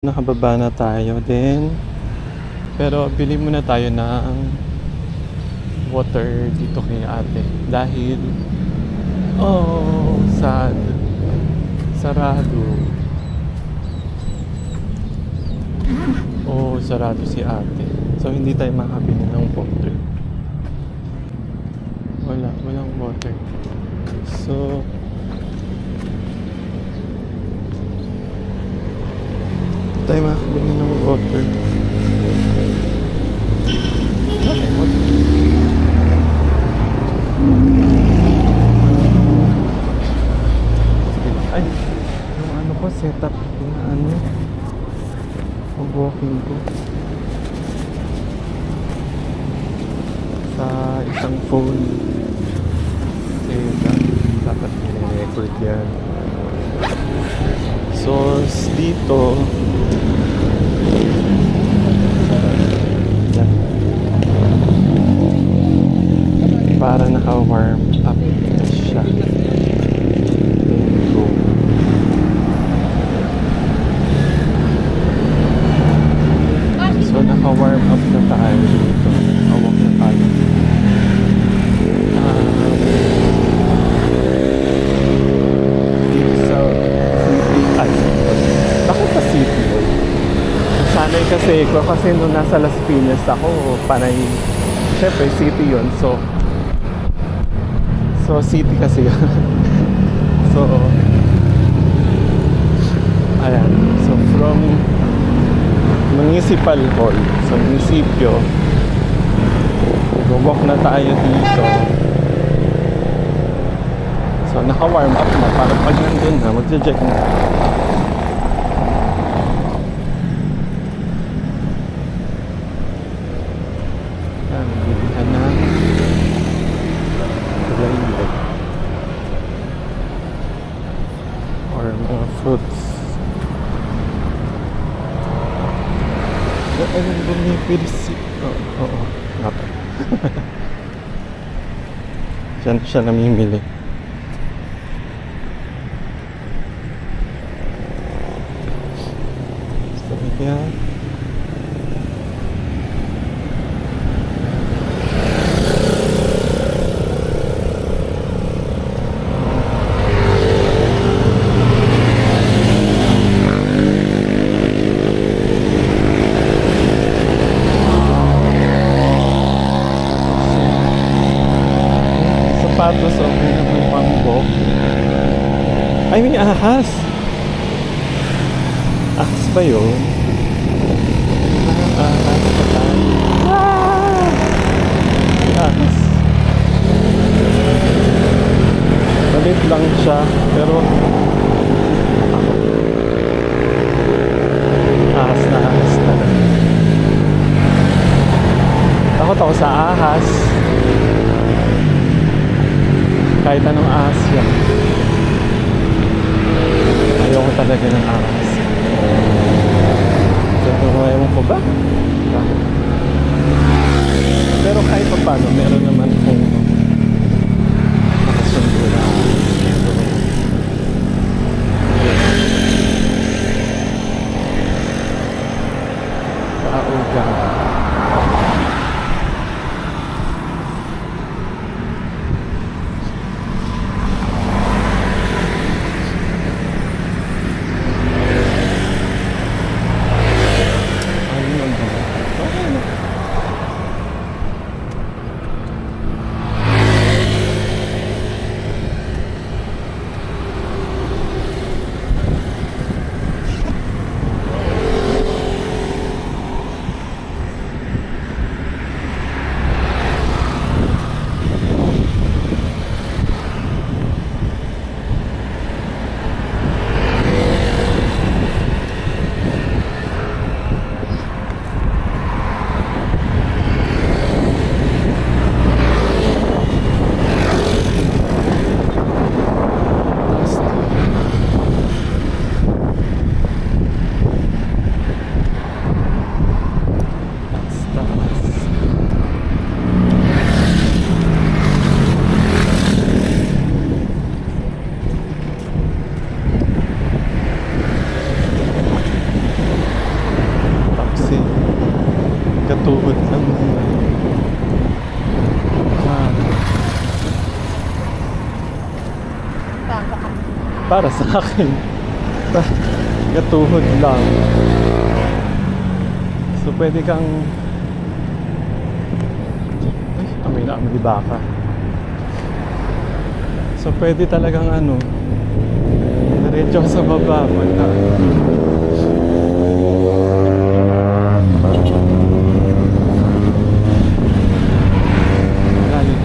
Nakababa na tayo din. Pero bili muna tayo ng water dito kay ate. Dahil, oh, sad. Sarado. Oh, sarado si ate. So, hindi tayo makabili ng water. Walang water. So, tayo makabili ng water. Ay, yung ano ko, setup yung ano, yung walking ko sa isang phone. Dapat nire-record yan. So, dito yan. Para naka-warm up na siya. Then go. So, naka-warm up na tayo dito. Awak na tayo. Dito sa city. Ay, bakit pa city? Sanay kasi nung nasa Las Piñas ako, panay, syempre city yun. So city kasi yun. So, ayan. So, from Municipal Hall sa munisipyo, walk na tayo dito. So, naka-warm up na para pag nandun na, magja-check na. Ayan, bibilihan na gulay or mga fruits. Ayun, bumipirisi. Oo, dapat. Siya namimili. So, yan. Sapatos o may pambok. Ay, may ahas. Ahas ba yun? Ahas pa tayo. Ahas. Malit lang siya, pero ahas na talaga. Takot ako sa ahas. Kahit anong ahas yan. Ayoko talaga ng ahas. Pero ewan ko ba? Pero kahit pa paano, meron naman kung nakasundo na paugang. Katuhod lang. Ah, para sa akin. Katuhod lang. So pwede kang amoy na amoy baka. So pwede talagang ano, diretso sa baba pagka lalim.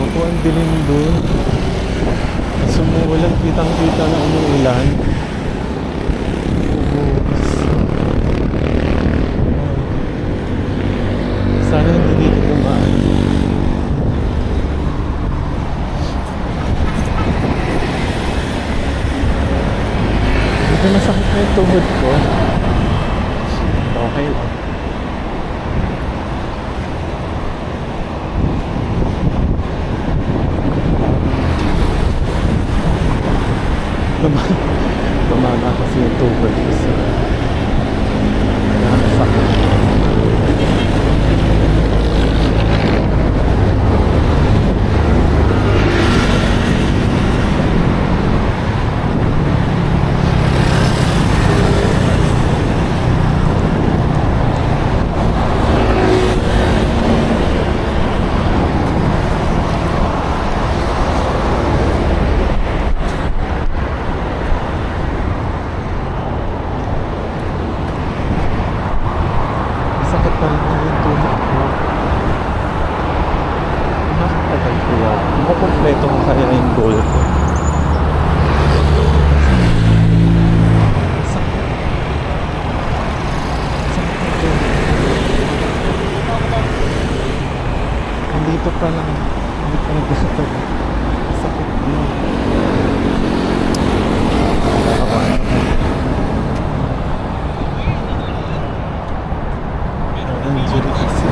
Ako ang dilim doon. Sumuulan, kitang-kita na umuulan. Ubukas. Sana hindi dito dumaan. Hindi masakit na yung tuhod ko. Okay lang. Tumama kasi yung tuhod ko sa nakakasakit. Sakit pa rin yung tuhod ko. Nakakatay ko yan. Makumpleto ko kaya yung goal ko. Sakit. Sakit ko. Andito pa lang. Hindi pa nagkatag. Sakit mo. Injury kasi.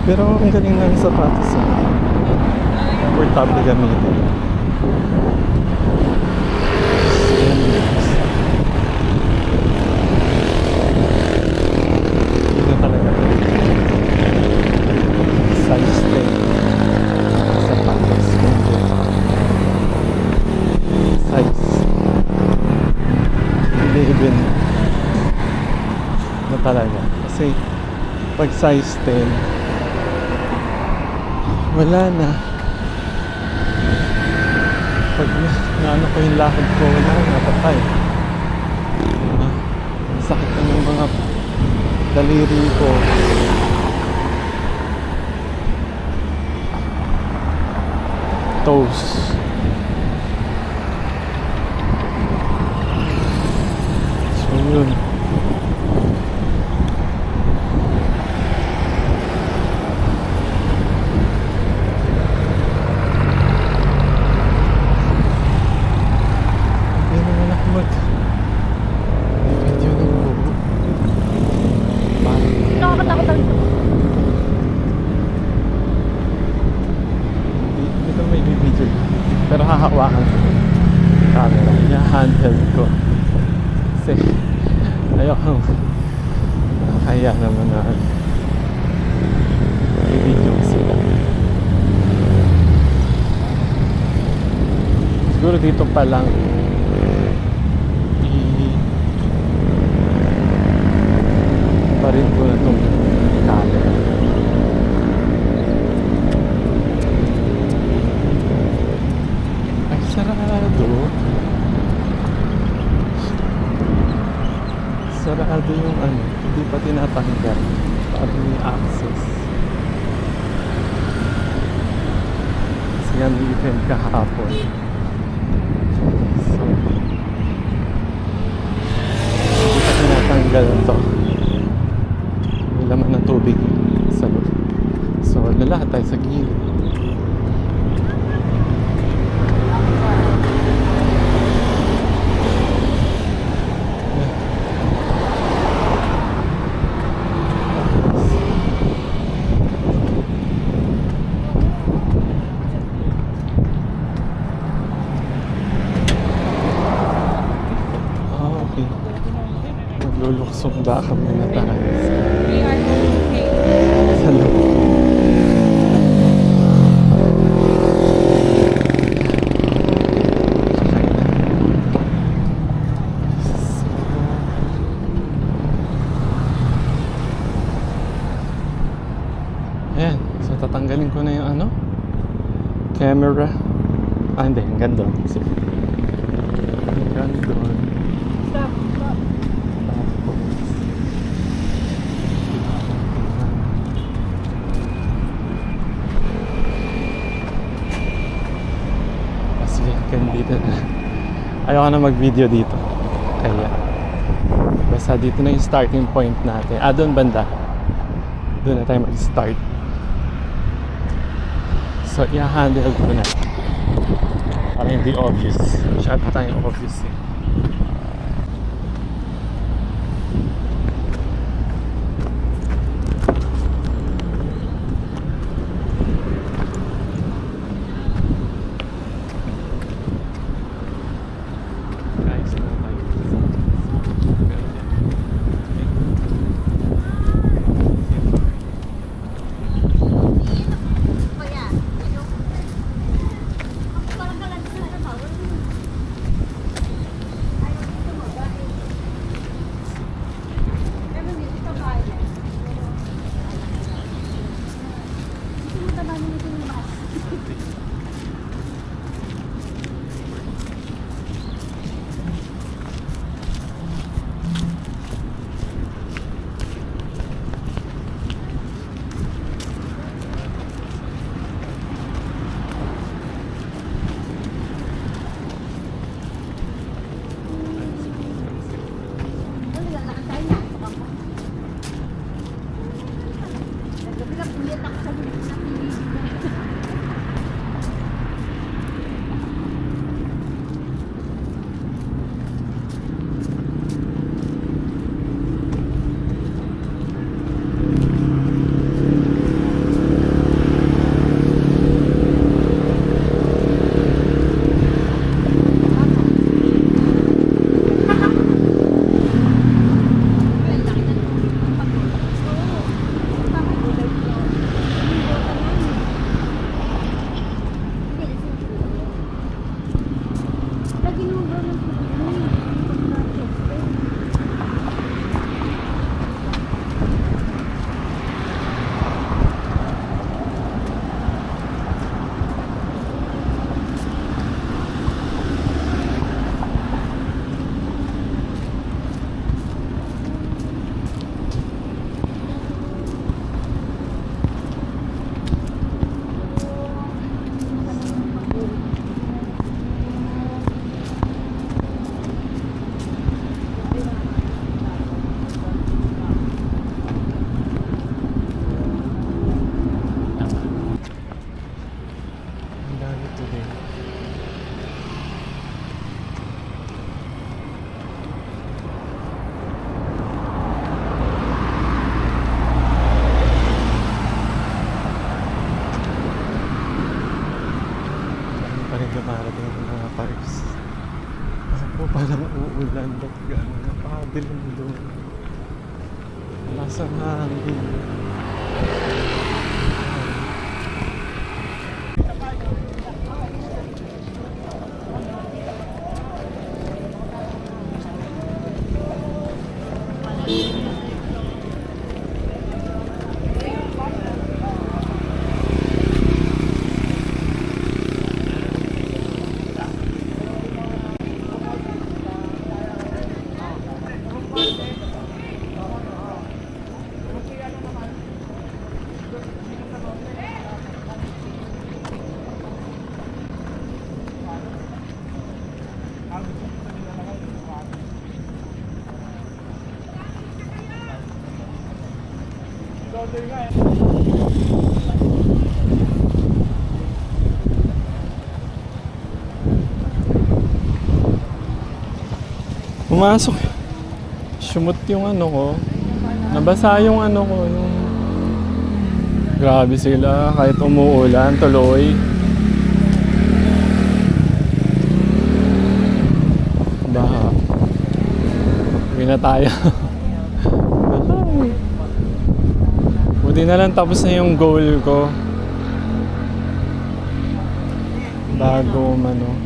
Pero ang galing ng sapatos eh. Comfortable gamitin. Hindi na talaga size 10 sapatos. Size. Hindi even na talaga. Kasi pag size 10 wala na. Pag naano ko yung lakad ko, wala na, patay. Sakit na ng mga daliri ko. Toes. So yun. Pero hahawakan ko yung camera, i-handheld ko kasi ayoko kaya naman na i-video sila. Siguro dito pa lang pa rin ko na itong camera. Sarado yung ano, hindi pa tinatanggal para may access. Kasi nga may event kahapon. So hindi pa tinatanggal to. tubig sa loob. So, lalakad tayo sa gilid. Okay. Magluluksong baka muna tayo sa loob. Ayan, so tatanggalin ko na yung ano, camera. Ah, hindi, hanggang doon. Sige. Hanggang doon. Tapos, kasi hanggang dito na. Ayoko na mag-video dito. Kaya, basta dito na yung starting point natin. Ah, doon banda. Doon na tayo mag-start. So, i-handle ko na. Para hindi obvious. Masyado tayong obvious eh. Guys, ano tayo? Dumarating ng mga parks. Ako parang uulan. Ba't gano'n? Napakadilim doon. Lasang hangin. Pumasok. Sumot yung ano ko. Nabasa yung ano ko. Yung... Grabe sila. Kahit umuulan, tuloy. Baha. Uwi na tayo. Buti na lang tapos na yung goal ko. Bago umulan.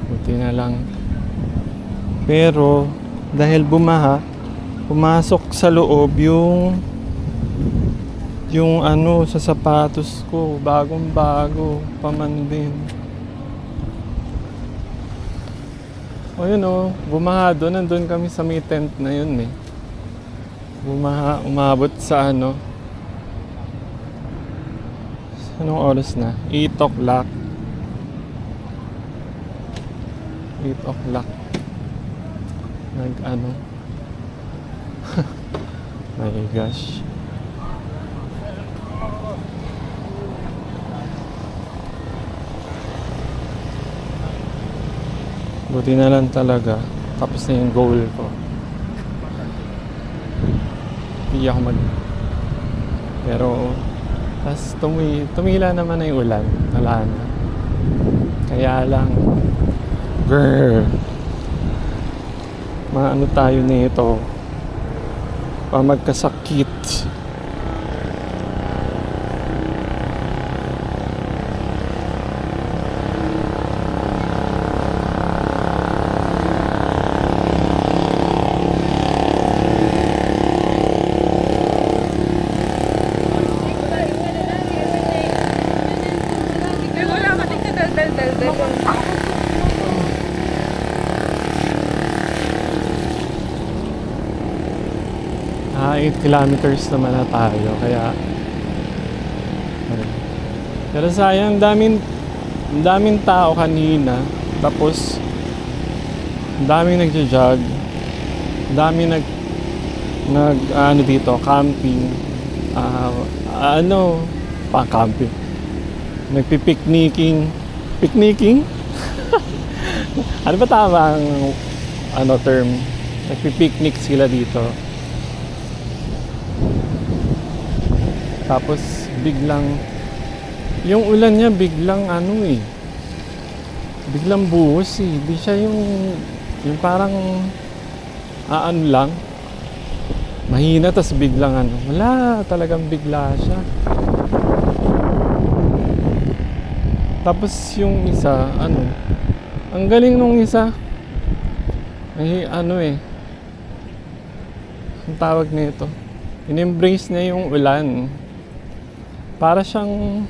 Buti na lang. Pero dahil bumaha, pumasok sa loob yung ano sa sapatos ko, bagong bago, paman din. O yun o, bumaha doon, nandun kami sa may tent na yun eh. Bumaha, umabot sa ano. Anong oras na? 8 o'clock. 8 o'clock. Nag-ano. My gosh. Buti na lang talaga. Tapos na yung goal ko. Hindi ako Pero tas tumila naman na yung ulan. Wala na. Kaya lang grrr, maano tayo nito pa magkasakit. Ah, 8 kilometers naman na tayo, kaya pero sayang, daming tao kanina, tapos daming nagja-jog, daming ano dito, camping, camping, nagpipikniking, ano ba tama ang term, nagpipiknik sila dito. Tapos biglang yung ulan niya biglang biglang buhos eh. Di siya yung parang lang. Mahina tas biglang wala, talagang bigla siya. Tapos yung isa ang galing nung isa. Ang tawag nito. In-embrace niya yung ulan. Para siyang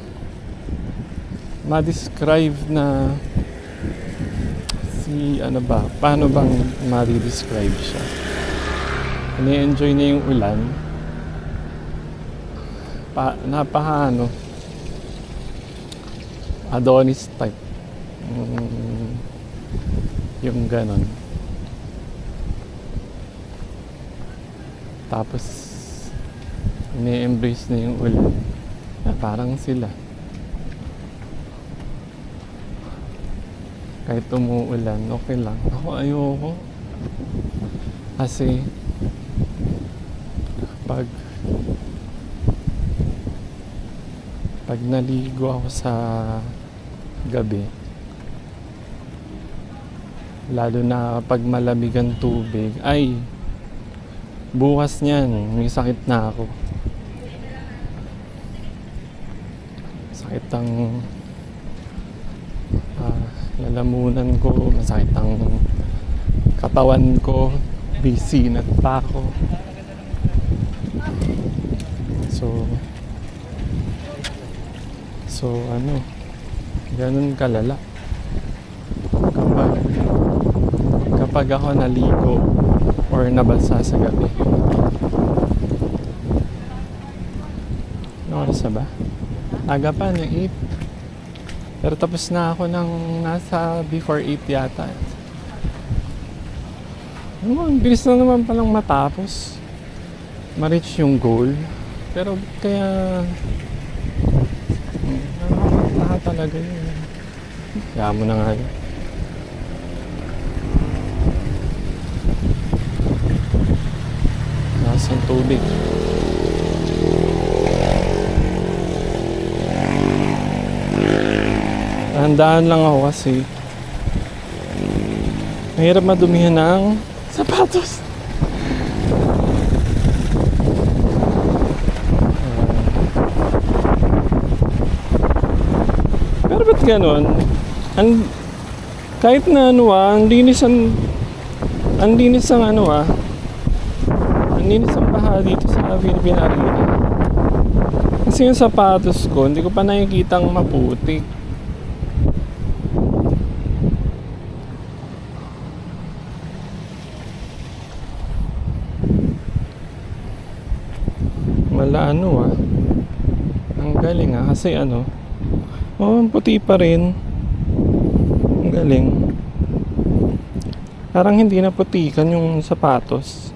ma-describe na paano bang ma-describe siya. Ini-enjoy niya yung ulan. Adonis type. Yung ganon. Tapos ini-embrace niya yung ulan. Parang sila. Kahit umuulan, okay lang. Ako ayoko. Kasi pag naligo ako sa gabi, lalo na pag malamig ang tubig, ay bukas niyan may sakit na ako. Sakit ang lalamunan ko, masakit ang katawan ko, busy na pa ako. So ganun kalala kapag ako naligo or nabasa sa gabi. Ano oras na ba? Aga pa, ng 8. Pero tapos na ako ng nasa before 8 yata. Ang bilis na naman palang matapos. Ma-reach yung goal. Pero kaya... Nakakataha talaga yun. Kaya mo na nga yun. Nasaan tubig? Handaan lang ako kasi mahirap madumihan ng sapatos. Pero ba't ganon? Kahit na ano ang linis ang ano ang linis ang baha dito sa Philippine Arena. Kasi yung sapatos ko, hindi ko pa nakikitang maputik. Wala ano ang galing kasi ano, ang puti pa rin. Ang galing. Parang hindi na putikan yung sapatos.